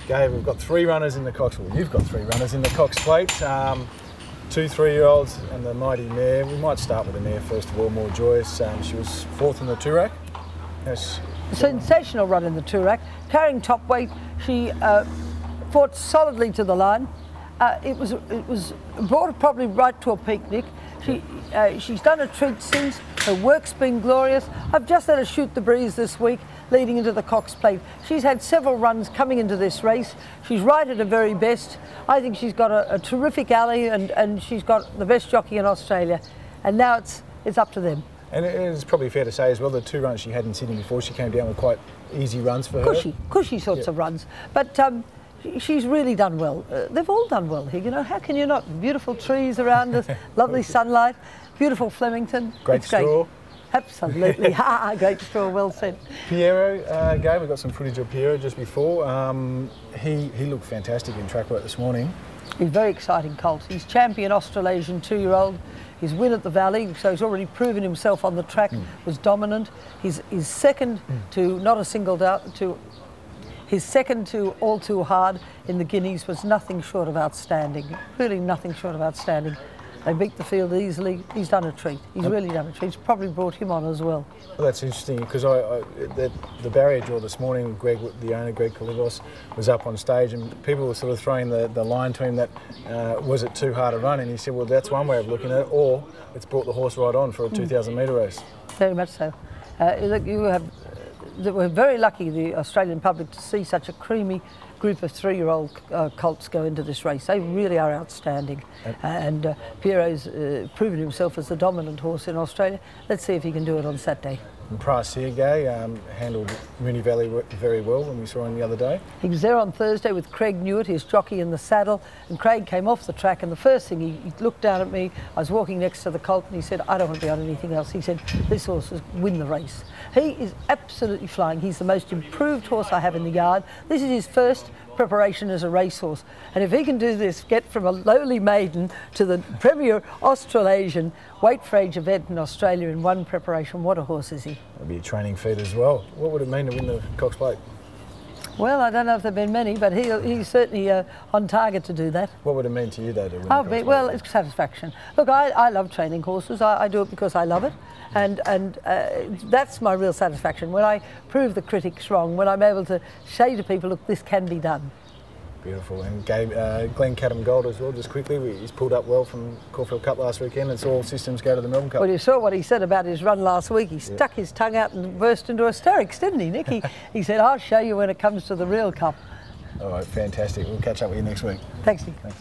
Gai, we've got 3 runners in the Cox. Well, you've got 3 runners in the Cox Plate. 2 3-year-olds and the mighty mare. We might start with the mare first of all, More Joyous. She was 4th in the Toorak. Yes. Sensational run in the Toorak, carrying top weight. She fought solidly to the line. It was brought her probably right to a peak, Nick. She's done a treat since. Her work's been glorious. I've just let her shoot the breeze this week, leading into the Cox Plate. She's had several runs coming into this race. She's right at her very best. I think she's got a terrific alley, and she's got the best jockey in Australia. And now it's up to them. And it is probably fair to say as well, the 2 runs she had in Sydney before she came down were quite easy runs for her. Cushy sorts of runs. But she's really done well. They've all done well here, you know. How can you not? Beautiful trees around us, lovely sunlight, beautiful Flemington. Great straw. Absolutely. Great straw, well said. Piero, Gai, we got some footage of Piero just before. He looked fantastic in track work this morning. He's a very exciting colt. He's champion Australasian 2-year-old. His win at the Valley, so he's already proven himself on the track, was dominant. He's second to not a single doubt to. His second to All Too Hard in the Guineas was nothing short of outstanding. Really nothing short of outstanding. They beat the field easily. He's done a treat. He's really done a treat. It's probably brought him on as well. Well, that's interesting because the barrier draw this morning, Greg, the owner, Greg Kalivos, was up on stage and people were sort of throwing the line to him that was it too hard a run, and he said, well, that's one way of looking at it, or it's brought the horse right on for a 2,000 metre race. Very much so. Look, we're very lucky, the Australian public, to see such a creamy group of 3-year-old colts go into this race. They really are outstanding. And Piero's proven himself as the dominant horse in Australia. Let's see if he can do it on Saturday. And Price here, Gai, handled Moonee Valley very well when we saw him the other day. He was there on Thursday with Craig Newitt, his jockey in the saddle, and Craig came off the track, and the first thing he looked down at me, I was walking next to the colt, and he said, I don't want to be on anything else. He said, this horse will win the race. He is absolutely flying. He's the most improved horse I have in the yard. This is his first preparation as a racehorse, and if he can do this, get from a lowly maiden to the premier Australasian weight for age event in Australia in one preparation, what a horse is he. It'll be a training feat as well. What would it mean to win the Cox Plate? Well, I don't know if there have been many, but he's certainly on target to do that. What would it mean to you, though, to win the Cox Plate? Well, it's satisfaction. Look, I love training horses. I do it because I love it. And that's my real satisfaction, when I prove the critics wrong, when I'm able to say to people, look, this can be done. Beautiful. And Glenn Cadham Gold as well, just quickly, he's pulled up well from Caulfield Cup last weekend. It's all systems go to the Melbourne Cup. Well, you saw what he said about his run last week. He stuck his tongue out and burst into hysterics, didn't he, Nick? He said, I'll show you when it comes to the real cup. All right, fantastic. We'll catch up with you next week. Thanks, Nick. Thanks.